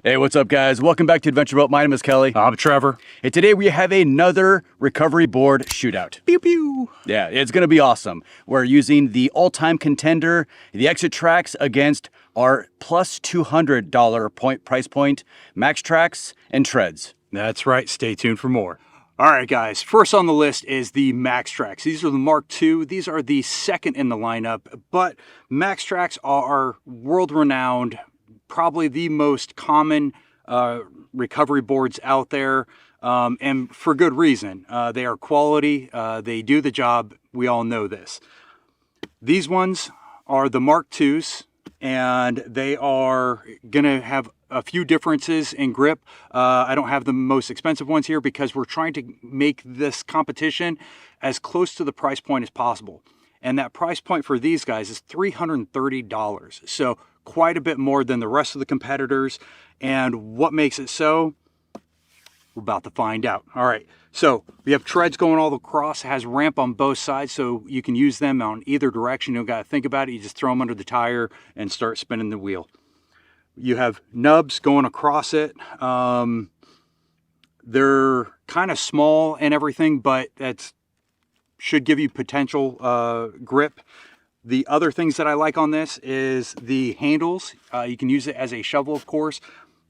Hey, what's up, guys? Welcome back to Adventure Boat. My name is Kelly. I'm Trevor. And today we have another recovery board shootout. Pew pew. Yeah, it's going to be awesome. We're using the all-time contender, the Exitrax, against our plus $200 price point, Maxtrax and Treads. That's right. Stay tuned for more. All right, guys. First on the list is the Maxtrax. These are the Mark II. These are the second in the lineup, but Maxtrax are world-renowned, probably the most common recovery boards out there, and for good reason. They are quality. They do the job. We all know this. These ones are the Mark IIs, and they are going to have a few differences in grip. I don't have the most expensive ones here because we're trying to make this competition as close to the price point as possible. And that price point for these guys is $330. So quite a bit more than the rest of the competitors. And what makes it so? We're about to find out. All right, so we have treads going all across. It has ramp on both sides, so you can use them on either direction. You don't got to think about it. You just throw them under the tire and start spinning the wheel. You have nubs going across it. They're kind of small and everything, but that should give you potential grip. The other things that I like on this is the handles. You can use it as a shovel, of course,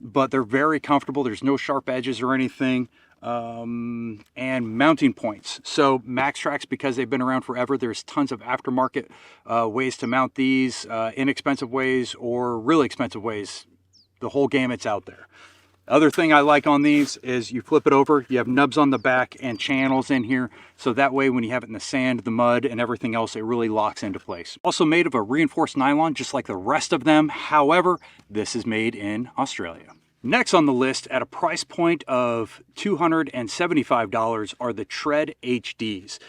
but they're very comfortable. There's no sharp edges or anything. And mounting points. So Maxtrax, because they've been around forever, there's tons of aftermarket ways to mount these, inexpensive ways or really expensive ways. The whole gamet's out there. Other thing I like on these is you flip it over, you have nubs on the back and channels in here, so that way when you have it in the sand, the mud, and everything else, it really locks into place. Also made of a reinforced nylon, just like the rest of them. However, this is made in Australia. Next on the list, at a price point of $275, are the Tred HDs.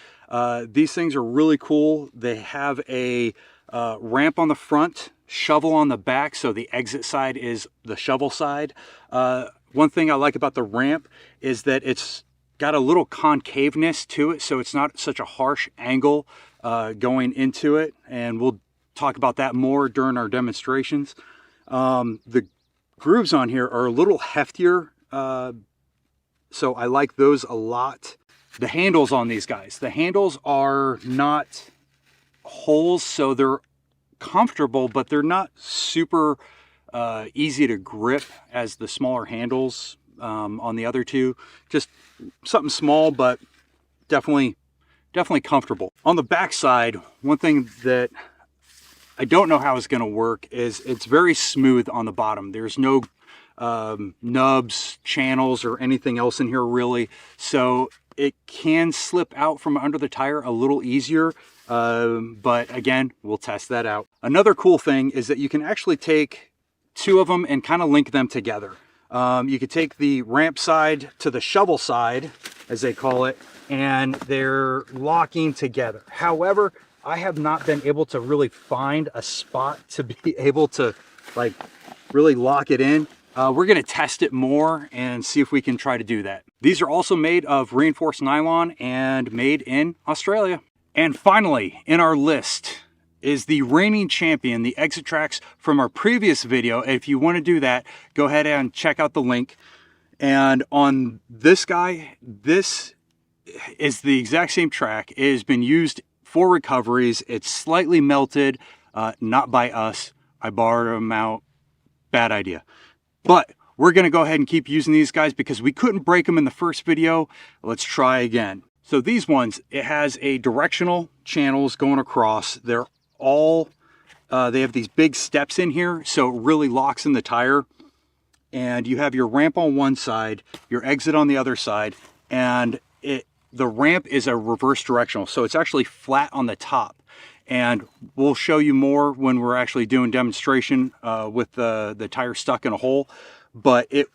These things are really cool. They have a ramp on the front, shovel on the back, so the exit side is the shovel side. One thing I like about the ramp is that it's got a little concaveness to it, so it's not such a harsh angle going into it, and we'll talk about that more during our demonstrations. The grooves on here are a little heftier, so I like those a lot. The handles on these guys, the handles are not holes, so they're comfortable, but they're not super easy to grip as the smaller handles on the other two. Just something small, but definitely comfortable. On the back side, one thing that I don't know how it's going to work is it's very smooth on the bottom. There's no nubs, channels, or anything else in here really, so it can slip out from under the tire a little easier. But again, we'll test that out. Another cool thing is that you can actually take two of them and kind of link them together. You could take the ramp side to the shovel side, as they call it, and they're locking together. However, I have not been able to really find a spot to be able to like really lock it in. We're going to test it more and see if we can try to do that. These are also made of reinforced nylon and made in Australia. And finally, in our list is the reigning champion, the Exitrax from our previous video. If you want to do that, go ahead and check out the link. And on this guy, this is the exact same track. It has been used for recoveries. It's slightly melted, not by us. I borrowed them out. Bad idea. But we're going to go ahead and keep using these guys because we couldn't break them in the first video. Let's try again. So these ones, it has a directional channels going across. They're all, they have these big steps in here, so it really locks in the tire. And you have your ramp on one side, your exit on the other side, and the ramp is a reverse directional, so it's actually flat on the top. And we'll show you more when we're actually doing demonstration with the tire stuck in a hole, but it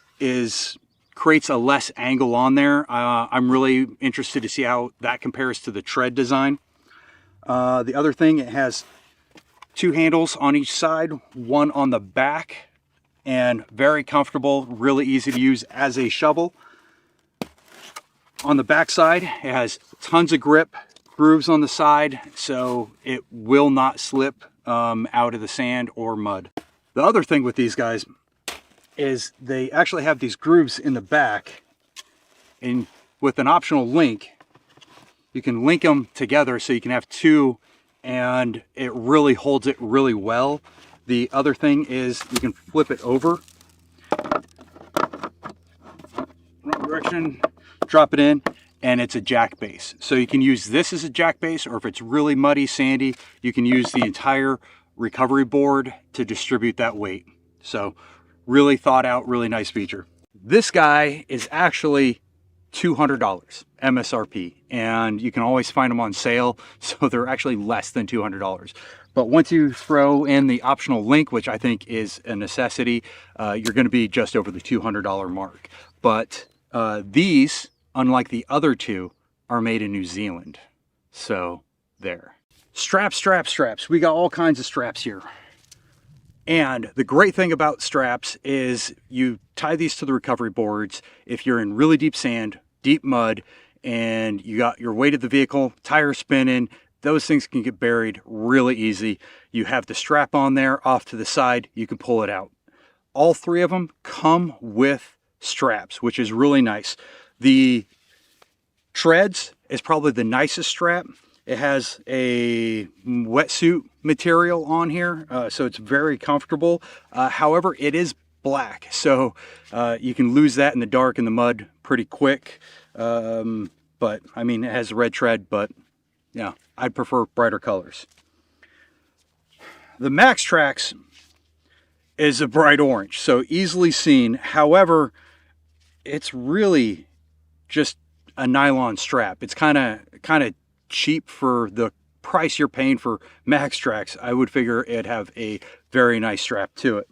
creates a less angle on there. I'm really interested to see how that compares to the Tred design. The other thing, it has two handles on each side, one on the back, and very comfortable, really easy to use as a shovel. On the back side, it has tons of grip, grooves on the side, so it will not slip out of the sand or mud. The other thing with these guys, is they actually have these grooves in the back, and with an optional link, you can link them together so you can have two, and it really holds it really well. The other thing is you can flip it over, wrong direction, drop it in, and it's a jack base. So you can use this as a jack base, or if it's really muddy, sandy, you can use the entire recovery board to distribute that weight. So really thought out, really nice feature. This guy is actually $200 MSRP, and you can always find them on sale, so they're actually less than $200. But once you throw in the optional link, which I think is a necessity, you're going to be just over the $200 mark. But these, unlike the other two, are made in New Zealand. So there. Straps. We got all kinds of straps here. And the great thing about straps is you tie these to the recovery boards. If you're in really deep sand, deep mud, and you got your weight of the vehicle, tire spinning, those things can get buried really easy. You have the strap on there off to the side, you can pull it out. All three of them come with straps, which is really nice. The Treads is probably the nicest strap. It has a wetsuit material on here, so it's very comfortable. However, it is black, so you can lose that in the dark and the mud pretty quick. But I mean, it has red tread, but yeah, I'd prefer brighter colors. The Maxtrax is a bright orange, so easily seen. However, it's really just a nylon strap. It's kind of cheap for the price you're paying for Maxtrax. I would figure it'd have a very nice strap to it.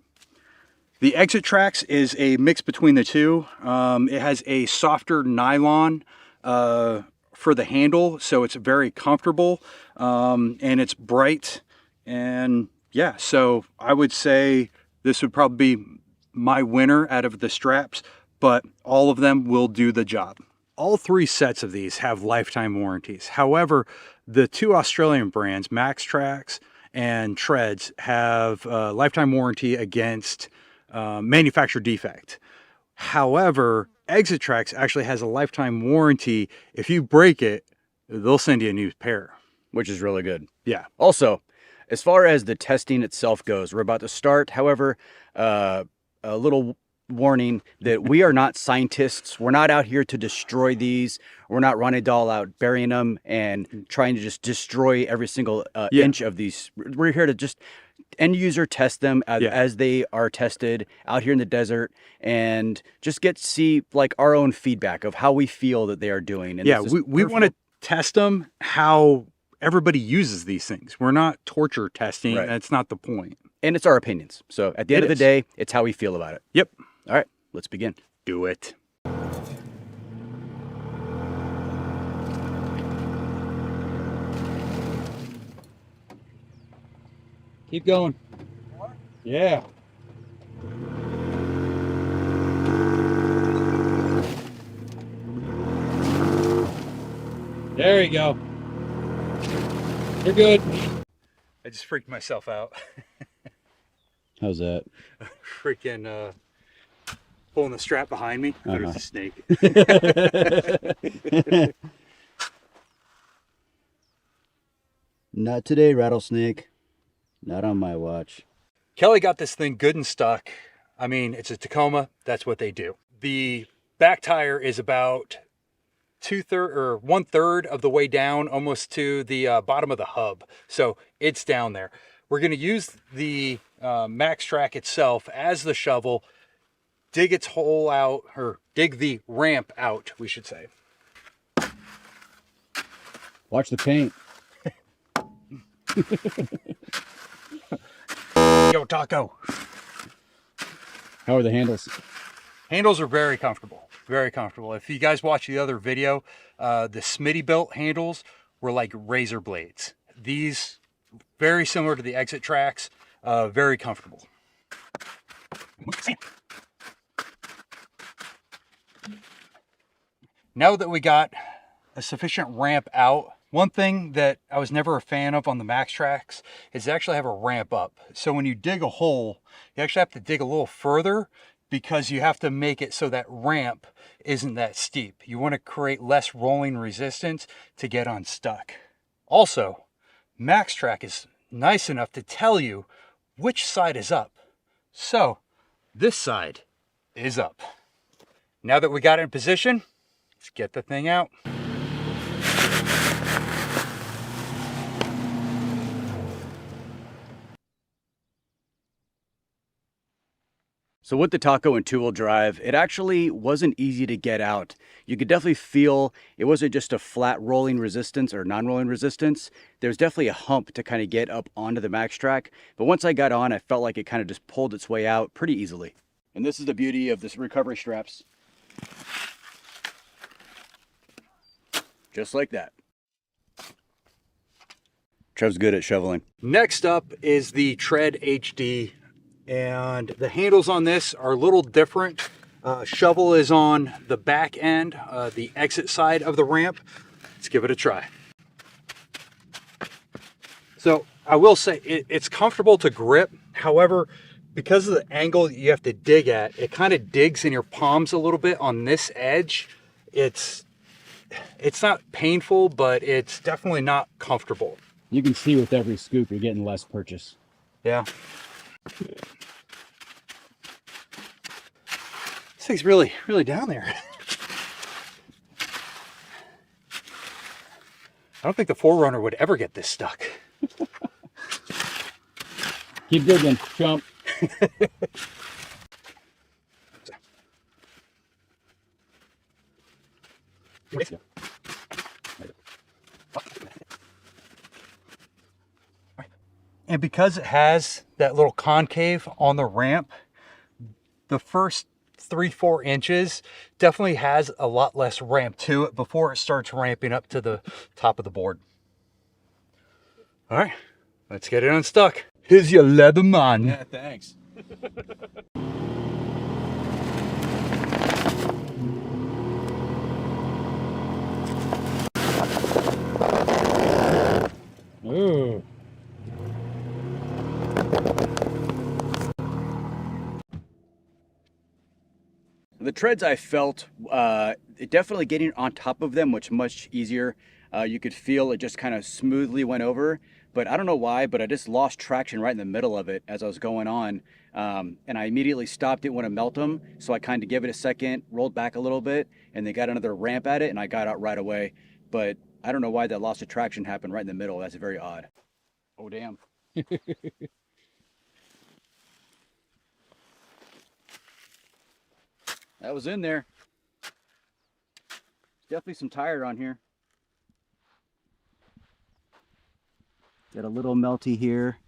The Exitrax is a mix between the two. It has a softer nylon for the handle, so it's very comfortable, and it's bright. And yeah, so I would say this would probably be my winner out of the straps, but all of them will do the job. All three sets of these have lifetime warranties. However, the two Australian brands, Maxtrax and Treads, have a lifetime warranty against manufacturer defect. However, Exitrax actually has a lifetime warranty. If you break it, they'll send you a new pair. Which is really good. Yeah. Also, as far as the testing itself goes, we're about to start. However, a little warning that we are not scientists. We're not out here to destroy these. We're not running it all out, burying them and trying to just destroy every single inch of these. We're here to just end user test them as they are tested out here in the desert, and just get to see like our own feedback of how we feel that they are doing. And yeah, we want to test them how everybody uses these things. We're not torture testing. Right. That's not the point. And it's our opinions. So at the end of the day, it's how we feel about it. Yep. All right, let's begin. Do it. Keep going. More? Yeah. There you go. You're good. I just freaked myself out. How's that? Freaking pulling the strap behind me. I thought it was a snake. Not today, rattlesnake. Not on my watch. Kelly got this thing good and stuck. I mean, it's a Tacoma. That's what they do. The back tire is about 1/3 of the way down, almost to the bottom of the hub. So it's down there. We're going to use the Maxtrax itself as the shovel, dig its hole out, or dig the ramp out, we should say. Watch the paint. Yo, Taco. How are the handles? Handles are very comfortable. Very comfortable. If you guys watch the other video, the Smitty built handles were like razor blades. These, very similar to the Exitrax, very comfortable. Now that we got a sufficient ramp out, one thing that I was never a fan of on the Maxtrax is they actually have a ramp up. So when you dig a hole, you actually have to dig a little further because you have to make it so that ramp isn't that steep. You want to create less rolling resistance to get unstuck. Also, Maxtrax is nice enough to tell you which side is up. So this side is up. Now that we got it in position, let's get the thing out. So with the Taco and two-wheel drive, it actually wasn't easy to get out. You could definitely feel it wasn't just a flat rolling resistance or non-rolling resistance. There's definitely a hump to kind of get up onto the Maxtrax. But once I got on, I felt like it kind of just pulled its way out pretty easily. And this is the beauty of this recovery straps. Just like that. Trev's good at shoveling. Next up is the Tred HD. And the handles on this are a little different. Shovel is on the back end, the exit side of the ramp. Let's give it a try. So I will say it's comfortable to grip. However, because of the angle you have to dig at, it kind of digs in your palms a little bit on this edge. It's not painful, but it's definitely not comfortable. You can see with every scoop you're getting less purchase. Yeah. This thing's really, really down there. I don't think the 4Runner would ever get this stuck. Keep digging, chump. And because it has that little concave on the ramp, the first 3-4 inches definitely has a lot less ramp to it before it starts ramping up to the top of the board. All right, let's get it unstuck. Here's your leather man. Yeah, thanks. Ooh. The treads I felt, it definitely getting on top of them was much easier. You could feel it just kind of smoothly went over, but I don't know why, but I just lost traction right in the middle of it as I was going on. And I immediately stopped, didn't want to melt them. So I kind of gave it a second, rolled back a little bit, and they got another ramp at it, and I got out right away. But I don't know why that loss of traction happened right in the middle. That's very odd. Oh, damn. That was in there. There's definitely some tire on here. Got a little melty here.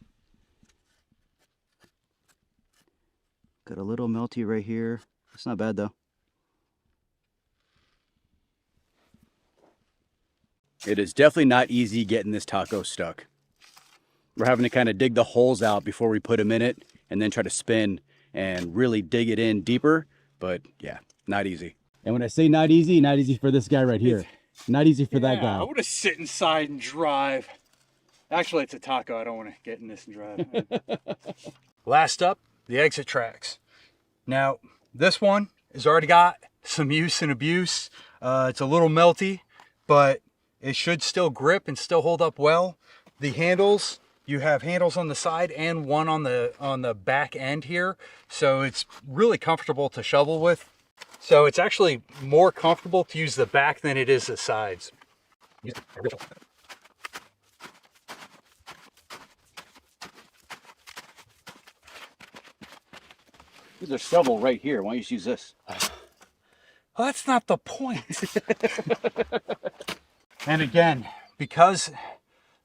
Got a little melty right here. It's not bad though. It is definitely not easy getting this taco stuck. We're having to kind of dig the holes out before we put them in it and then try to spin and really dig it in deeper. But yeah, not easy. And when I say not easy for this guy right here. Not easy for that guy. I want to sit inside and drive. Actually, it's a taco. I don't want to get in this and drive. Last up, the Exitrax. Now, this one has already got some use and abuse. It's a little melty, but it should still grip and still hold up well. The handles, you have handles on the side and one on the back end here. So it's really comfortable to shovel with. So it's actually more comfortable to use the back than it is the sides. There's a shovel right here. Why don't you just use this? Well, that's not the point. And again, because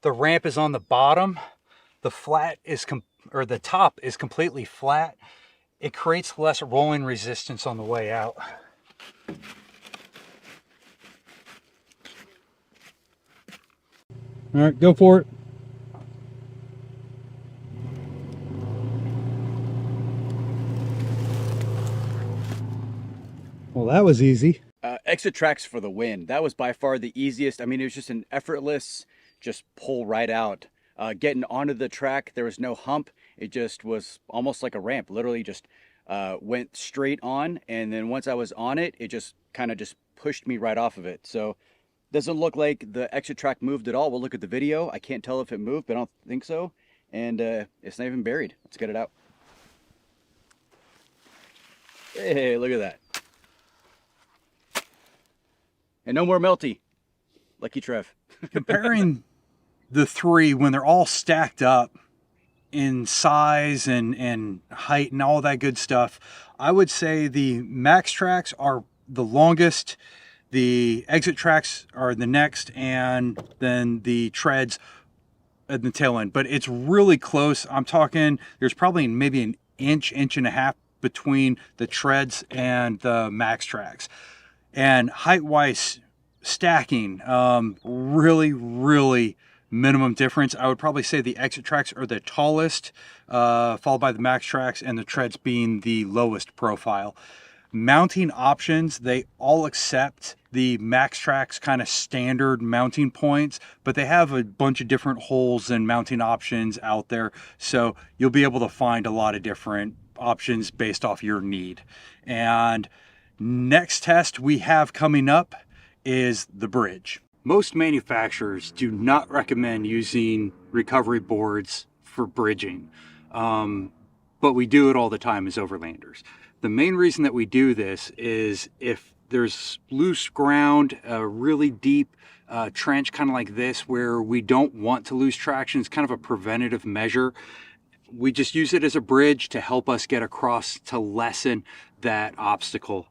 the ramp is on the bottom, the top is completely flat. It creates less rolling resistance on the way out. All right, go for it. Well, that was easy. Exitrax for the win. That was by far the easiest. I mean, it was just an effortless, just pull right out. Getting onto the track, there was no hump. It just was almost like a ramp, literally just went straight on, and then once I was on it, it just kind of just pushed me right off of it. So doesn't look like the Exitrax moved at all. We'll look at the video. I can't tell if it moved, but I don't think so. And it's not even buried. Let's get it out. Hey, look at that. And no more melty. Lucky Trev. Comparing the three when they're all stacked up in size and height and all that good stuff, I would say the Maxtrax are the longest, the Exitrax are the next, and then the Treds at the tail end. But it's really close. I'm talking, there's probably maybe an inch and a half between the Treds and the Maxtrax. And height-wise, stacking, really minimum difference. I would probably say the Exitrax are the tallest, followed by the Maxtrax, and the Treds being the lowest profile. Mounting options, they all accept the Maxtrax kind of standard mounting points, but they have a bunch of different holes and mounting options out there, so you'll be able to find a lot of different options based off your need. And next test we have coming up is the bridge. Most manufacturers do not recommend using recovery boards for bridging, but we do it all the time as overlanders. The main reason that we do this is if there's loose ground, a really deep trench kind of like this where we don't want to lose traction, it's kind of a preventative measure. We just use it as a bridge to help us get across to lessen that obstacle.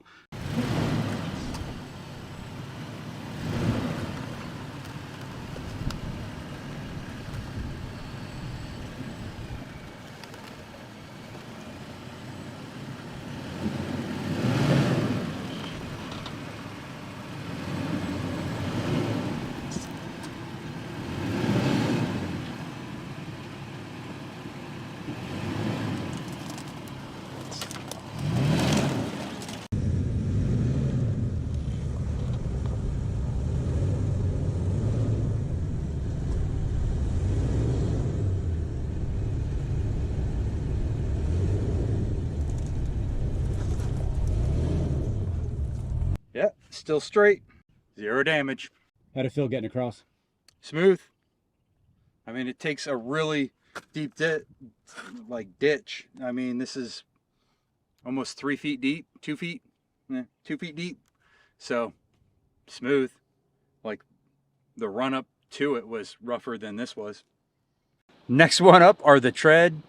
Yep, still straight, zero damage. How'd it feel getting across? Smooth. I mean, it takes a really deep ditch. I mean, this is almost 3 feet deep, 2 feet, 2 feet deep. So smooth. Like the run up to it was rougher than this was. Next one up are the Tred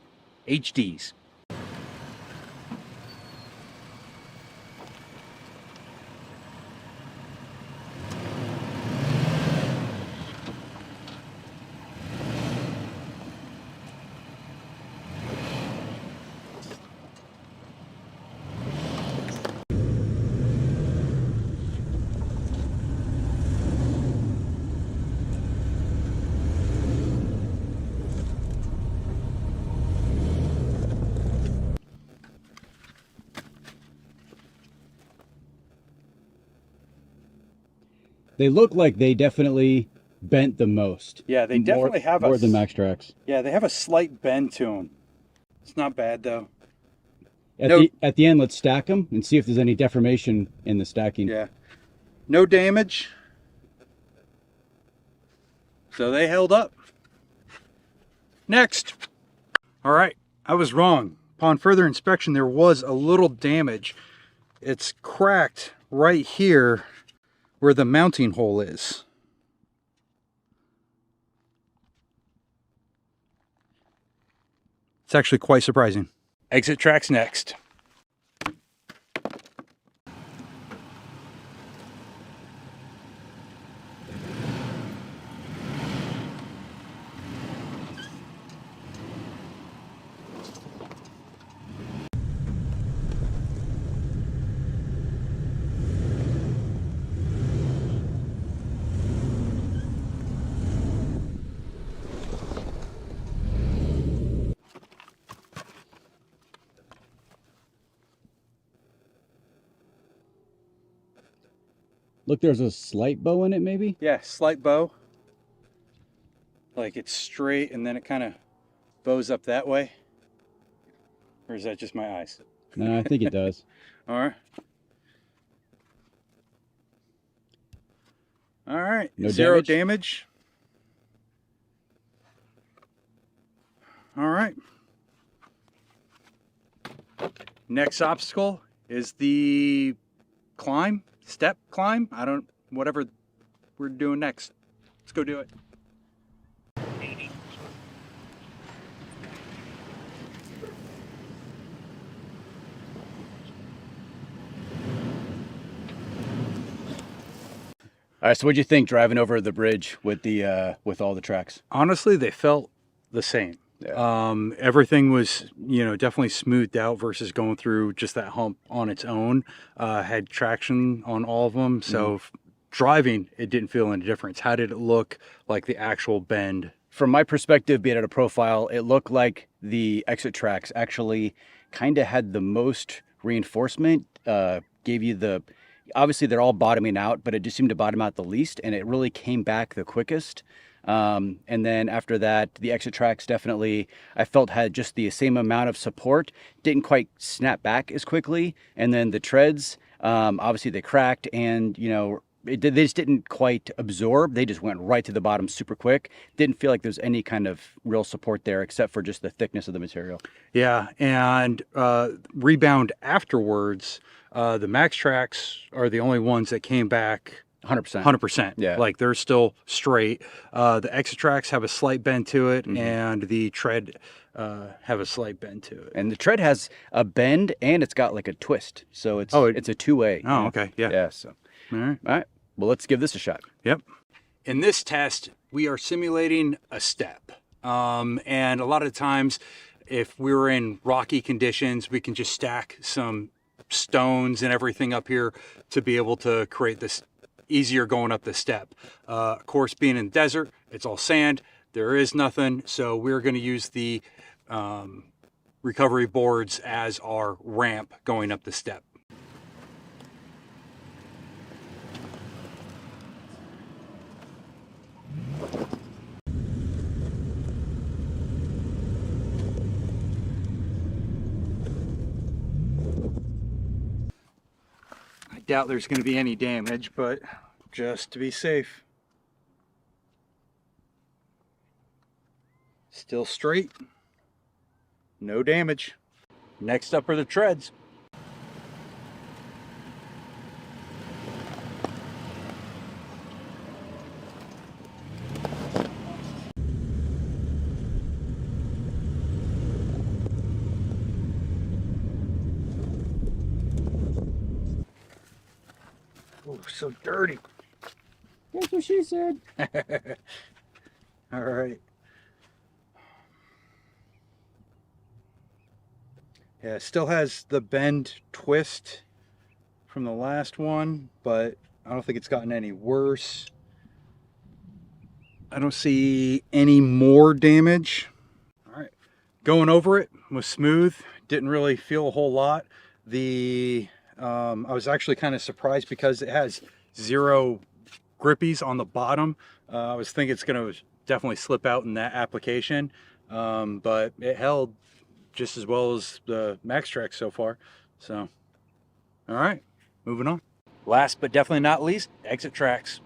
HDs. They look like they definitely bent the most. Yeah, they definitely have more than Maxtrax. Yeah, they have a slight bend to them. It's not bad though. At the end, let's stack them and see if there's any deformation in the stacking. Yeah, no damage. So they held up. Next. All right, I was wrong. Upon further inspection, there was a little damage. It's cracked right here where the mounting hole is. It's actually quite surprising. Exitrax next. Look, there's a slight bow in it, maybe? Yeah, slight bow. Like it's straight and then it kind of bows up that way. Or is that just my eyes? No, I think it does. All right. All right. No Zero damage? damage. All right. Next obstacle is the step climb. Whatever we're doing next. Let's go do it. All right, so what'd you think driving over the bridge with the with all the tracks? Honestly, they felt the same. Yeah. Everything was, definitely smoothed out versus going through just that hump on its own. Had traction on all of them, so driving, it didn't feel any difference. How did it look like the actual bend? From my perspective, being at a profile, it looked like the Exitrax actually kind of had the most reinforcement, gave you the, obviously they're all bottoming out, but it just seemed to bottom out the least, and it really came back the quickest. And then after that, the Exitrax definitely, I felt had just the same amount of support, didn't quite snap back as quickly. And then the treads, obviously they cracked and, they just didn't quite absorb. They just went right to the bottom super quick. Didn't feel like there's any kind of real support there except for just the thickness of the material. Yeah, and rebound afterwards, the Maxtrax are the only ones that came back 100%. 100%. Yeah. Like they're still straight. The Exitrax have a slight bend to it, and the Tred have a slight bend to it. And the Tred has a bend and it's got like a twist. So it's a two-way. Oh, okay. Yeah. Yeah. So, All right. all right. Well, let's give this a shot. Yep. In this test, we are simulating a step. And a lot of times, if we're in rocky conditions, we can just stack some stones and everything up here to be able to create this easier going up the step. Of course, being in the desert, it's all sand. There is nothing. So we're going to use the recovery boards as our ramp going up the step. I doubt there's going to be any damage, but just to be safe. Still straight. No damage. Next up are the treads. Oh, so dirty. That's what she said. All right. Yeah, it still has the bend twist from the last one, but I don't think it's gotten any worse. I don't see any more damage. All right. Going over it was smooth. Didn't really feel a whole lot. I was actually kind of surprised because it has 0 grippies on the bottom. I was thinking it's going to definitely slip out in that application, but it held just as well as the Maxtrax so far. So, all right, moving on. Last but definitely not least, Exitrax.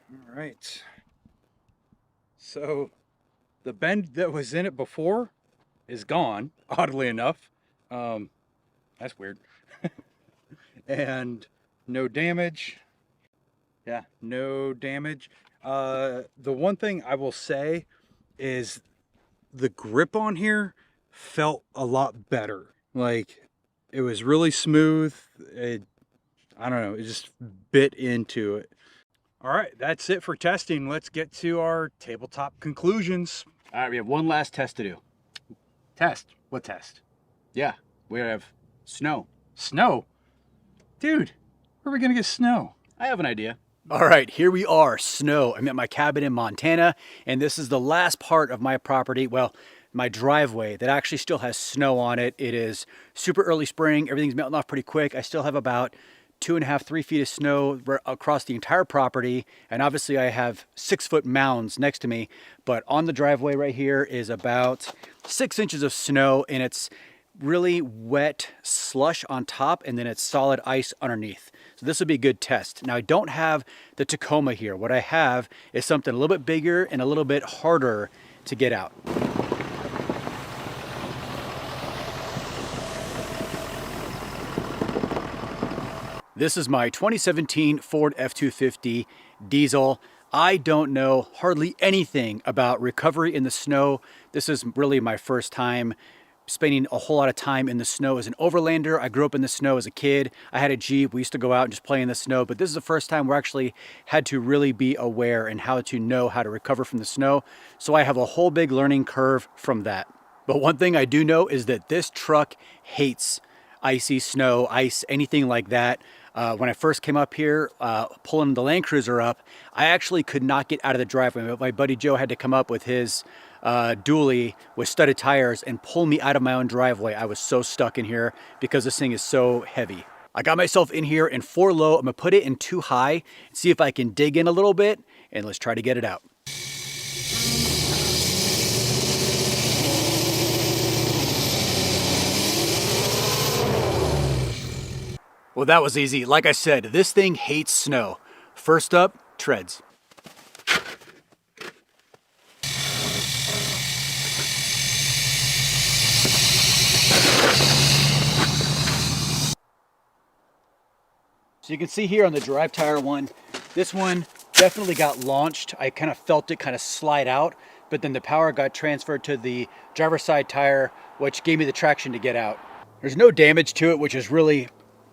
All right. So the bend that was in it before is gone, oddly enough. That's weird. And no damage. Yeah, no damage. The one thing I will say is the grip on here felt a lot better. Like it was really smooth. I don't know, it just bit into it. All right, that's it for testing. Let's get to our tabletop conclusions. All right, we have one last test to do. Test? What test? Yeah, we have snow. Snow? Dude, where are we gonna get snow? I have an idea. All right, here we are, snow. I'm at my cabin in Montana, and this is the last part of my property. Well, my driveway that actually still has snow on it. It is super early spring. Everything's melting off pretty quick. I still have about 2.5, 3 feet of snow across the entire property. And obviously I have 6-foot mounds next to me, but on the driveway right here is about 6 inches of snow, and it's really wet slush on top, and then it's solid ice underneath. So this would be a good test. Now I don't have the Tacoma here. What I have is something a little bit bigger and a little bit harder to get out. This is my 2017 Ford F-250 diesel. I don't know hardly anything about recovery in the snow. This is really my first time spending a whole lot of time in the snow as an overlander. I grew up in the snow as a kid. I had a Jeep. We used to go out and just play in the snow, but this is the first time we actually had to really be aware and how to know how to recover from the snow. So I have a whole big learning curve from that. But one thing I do know is that this truck hates icy snow, ice, anything like that. When I first came up here, pulling the Land Cruiser up, I actually could not get out of the driveway. My buddy Joe had to come up with his dually with studded tires and pull me out of my own driveway. I was so stuck in here because this thing is so heavy. I got myself in here in 4 low. I'm gonna put it in 2 high, see if I can dig in a little bit, and let's try to get it out. Well, that was easy. Like I said, this thing hates snow. First up, treads. So you can see here on the drive tire one, this one definitely got launched. I kind of felt it kind of slide out, but then the power got transferred to the driver's side tire, which gave me the traction to get out. There's no damage to it, which is really,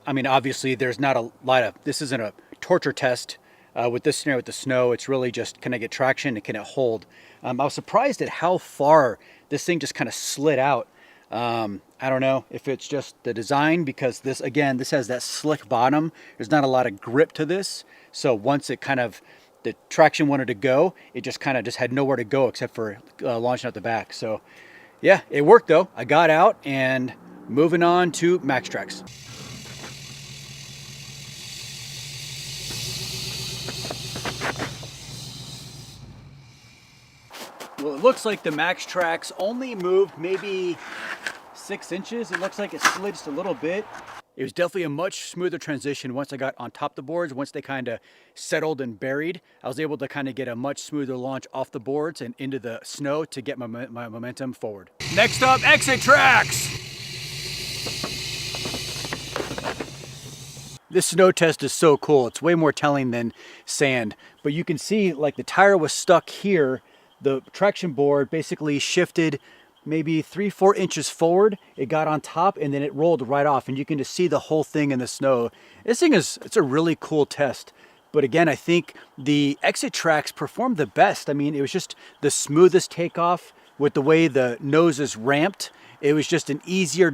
I mean, obviously there's not a lot of, this isn't a torture test with this scenario with the snow. It's really just, can I get traction and can it hold? I was surprised at how far this thing just kind of slid out. I don't know if it's just the design, because this, again, this has that slick bottom. There's not a lot of grip to this. So once it kind of, the traction wanted to go, it just kind of just had nowhere to go except for launching out the back. So yeah, it worked though. I got out, and moving on to Maxtrax. Well, it looks like the Maxtrax only moved maybe 6 inches. It looks like it slid just a little bit. It was definitely a much smoother transition once I got on top of the boards. Once they kind of settled and buried, I was able to kind of get a much smoother launch off the boards and into the snow to get my momentum forward. Next up, Exitrax! This snow test is so cool. It's way more telling than sand. But you can see, like, the tire was stuck here. The traction board basically shifted maybe 3-4 inches forward. It got on top and then it rolled right off, and you can just see the whole thing in the snow. This thing is, it's a really cool test. But again, I think the Exitrax performed the best. I mean, it was just the smoothest takeoff with the way the nose is ramped. It was just an easier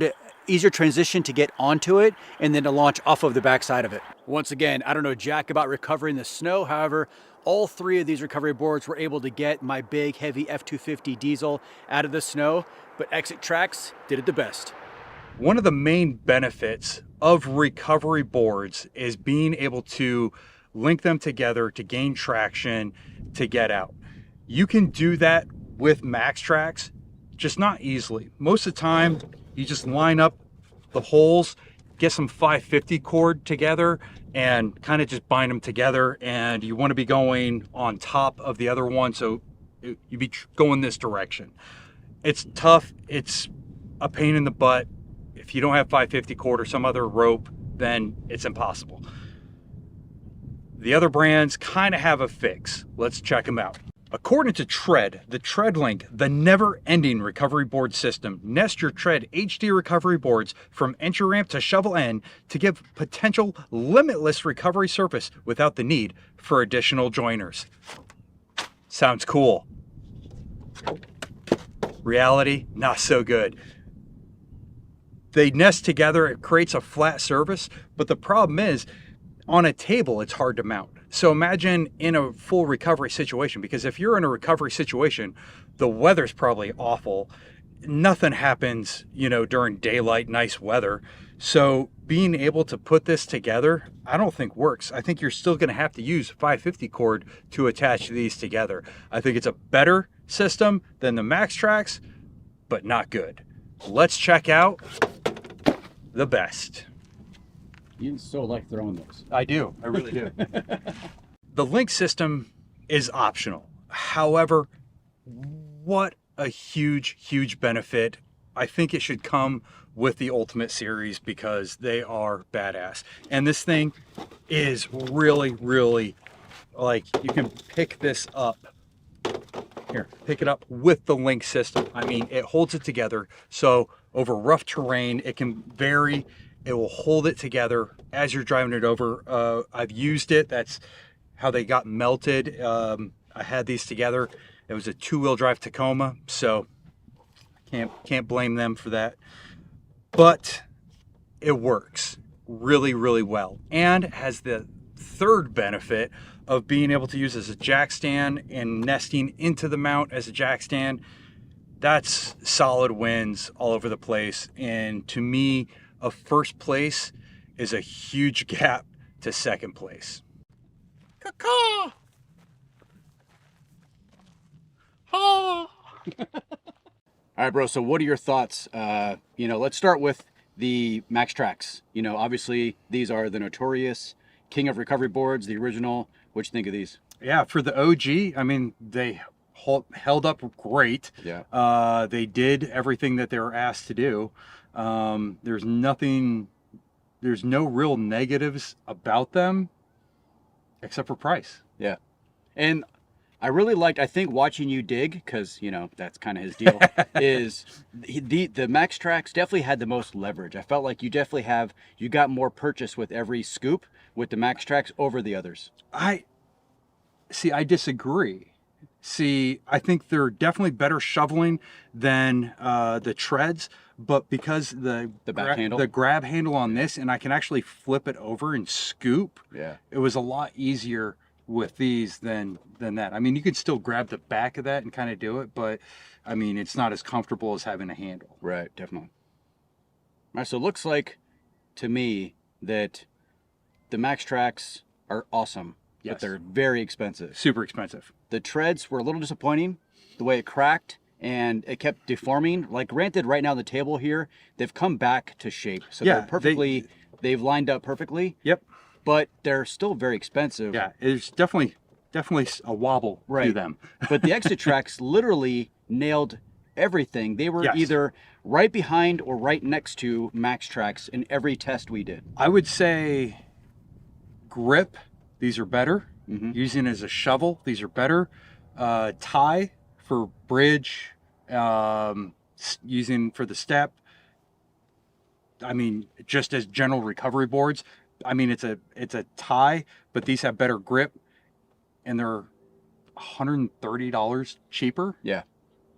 transition to get onto it and then to launch off of the backside of it. Once again, I don't know jack about recovering the snow. However, all 3 of these recovery boards were able to get my big, heavy F-250 diesel out of the snow, but Exitrax did it the best. One of the main benefits of recovery boards is being able to link them together to gain traction to get out. You can do that with Maxtrax, just not easily. Most of the time, you just line up the holes, get some 550 cord together, and kind of just bind them together, and you want to be going on top of the other one, so you be going this direction. It's tough, it's a pain in the butt. If you don't have 550 cord or some other rope, then it's impossible. The other brands kind of have a fix. Let's check them out. According to Tred, the TredLink, the never-ending recovery board system, nest your Tred HD recovery boards from entry ramp to shovel end to give potential limitless recovery surface without the need for additional joiners. Sounds cool. Reality, not so good. They nest together, it creates a flat surface, but the problem is, on a table, it's hard to mount. So imagine in a full recovery situation, because if you're in a recovery situation, the weather's probably awful nothing happens, you know, during daylight, nice weather. So being able to put this together, I don't think works. I think you're still going to have to use 550 cord to attach these together. I think it's a better system than the Maxtrax, but not good. Let's check out the best. You so like throwing those. I do. I really do. The link system is optional. However, what a huge, huge benefit. I think it should come with the Ultimate Series because they are badass. And this thing is really, really, like, you can pick this up. Here, pick it up with the link system. I mean, it holds it together. So over rough terrain, it can vary. It will hold it together as you're driving it over. I've used it. That's how they got melted. I had these together. It was a 2-wheel drive Tacoma, so can't blame them for that. But it works really, really well, and has the third benefit of being able to use as a jack stand and nesting into the mount as a jack stand. That's solid wins all over the place. And to me, a first place is a huge gap to second place. Caw-caw! All right, bro. So what are your thoughts? Let's start with the Maxtrax. You know, obviously these are the notorious king of recovery boards, the original. What you think of these? Yeah, for the OG, I mean, they held up great. Yeah. They did everything that they were asked to do. There's no real negatives about them except for price. Yeah. And I really liked, I think, watching you dig, because, you know, that's kind of his deal, is the Maxtrax definitely had the most leverage. I felt like you got more purchase with every scoop with the Maxtrax over the others. I disagree. I think they're definitely better shoveling than the Treads, but because the grab handle on this, and I can actually flip it over and scoop, yeah, it was a lot easier with these than that. I mean, you could still grab the back of that and kind of do it, but I mean, it's not as comfortable as having a handle. Right, definitely. All right, so it looks like to me that the Maxtrax are awesome, yes, but they're very expensive. Super expensive. The Treads were a little disappointing, the way it cracked and it kept deforming. Like, granted, right now the table here, they've come back to shape, so yeah, they're perfectly, they've lined up perfectly. Yep. But they're still very expensive. Yeah, it's definitely a wobble to them. But the Exitrax literally nailed everything. They were yes, either right behind or right next to Maxtrax in every test we did. I would say grip, these are better. Mm-hmm. Using it as a shovel, these are better. Tie for bridge, using for the step. I mean, just as general recovery boards, I mean, it's a tie, but these have better grip, and they're $130 cheaper. Yeah.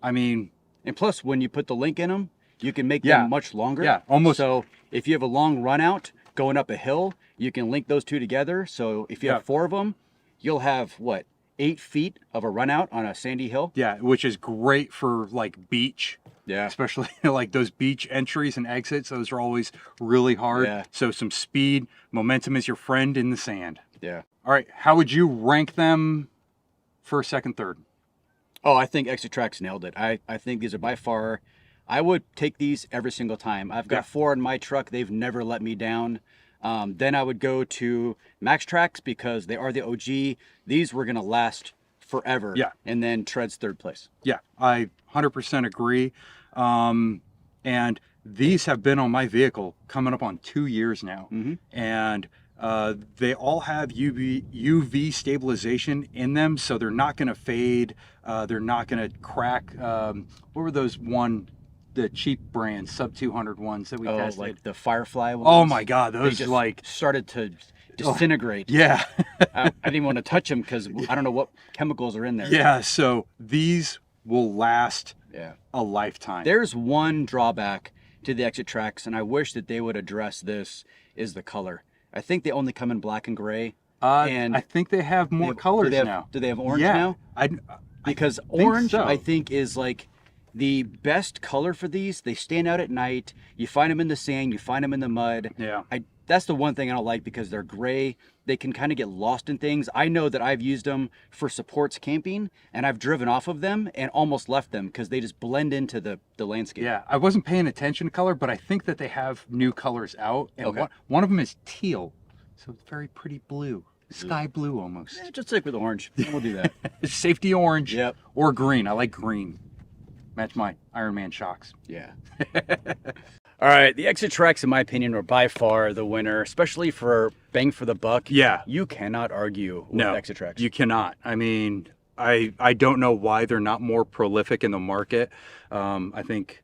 I mean, and plus, when you put the link in them, you can make them much longer. Yeah, almost. So if you have a long run out going up a hill, you can link those two together. So if you have 4 of them, you'll have, what, 8 feet of a run out on a sandy hill? Yeah, which is great for, like, beach. Yeah. Especially like those beach entries and exits. Those are always really hard. Yeah. So some speed, momentum is your friend in the sand. Yeah. All right. How would you rank them first, second, third? Oh, I think Exitrax nailed it. I think these are by far, I would take these every single time. I've got 4 in my truck. They've never let me down. Then I would go to Maxtrax because they are the OG. These were going to last forever. Yeah. And then Tred's third place. Yeah, I 100% agree. And these have been on my vehicle coming up on 2 years now. Mm-hmm. And they all have UV stabilization in them, so they're not going to fade. They're not going to crack. What were those the cheap brands, sub 200 ones that we tested? Like the Firefly ones? Oh my God, those just like started to disintegrate. Yeah. I didn't even want to touch them because I don't know what chemicals are in there. Yeah, so these will last a lifetime. There's one drawback to the Exitrax, and I wish that they would address this, is the color. I think they only come in black and gray. And I think they have more colors now. Do they have orange now? Because orange, so. I think, is like, The best color for these, they stand out at night. You find them in the sand, you find them in the mud. Yeah. That's the one thing I don't like, because they're gray. They can kind of get lost in things. I know that I've used them for supports camping, and I've driven off of them and almost left them because they just blend into the landscape. Yeah, I wasn't paying attention to color, but I think that they have new colors out. And Okay. one of them is teal, so it's very pretty blue. Sky blue almost. Yeah, just stick with orange. We'll do that. Safety orange. Yep. Or green. I like green. Match my Iron Man shocks. Yeah. All right, the Exitrax, in my opinion, are by far the winner, especially for bang for the buck. Yeah. You cannot argue with No, Exitrax. you cannot. I mean, I don't know why they're not more prolific in the market. I think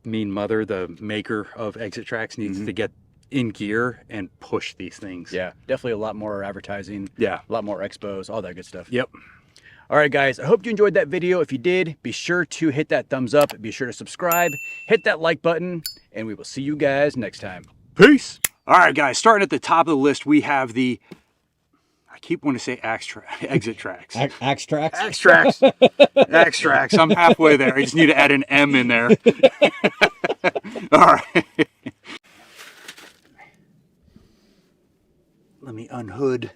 Mean Mother, the maker of Exitrax, needs to get in gear and push these things. Yeah, definitely a lot more advertising. Yeah. A lot more expos, all that good stuff. Yep. All right, guys, I hope you enjoyed that video. If you did, be sure to hit that thumbs up. Be sure to subscribe, hit that like button, and we will see you guys next time. Peace. All right, guys, starting at the top of the list, we have the, I keep wanting to say Exitrax. Maxtrax? Maxtrax. Maxtrax. I'm halfway there. I just need to add an M in there. All right. Let me unhood.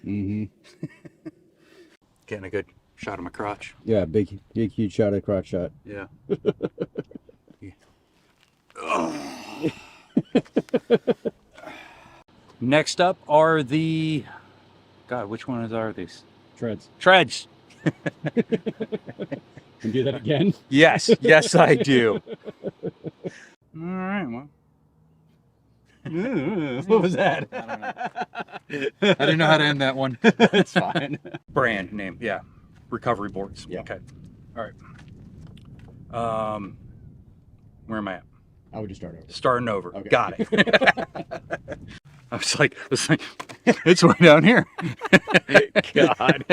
Getting a good shot of my crotch. Yeah, big huge shot of crotch shot. Yeah. Next up are the, God, which ones are these? Treads. Treads. Can you do that again? Yes, yes, I do. All right, well. What was that? I didn't know how to end that one. It's fine. Brand name, yeah. Recovery boards. Yeah. Okay. All right. Where am I at? I would just start over. Starting over. Okay. Got it. I was like, it's way down here. God.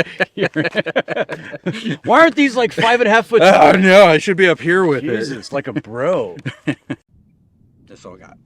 Why aren't these like 5.5 foot Oh tall? no, I should be up here with Jesus, like a bro. That's all I got.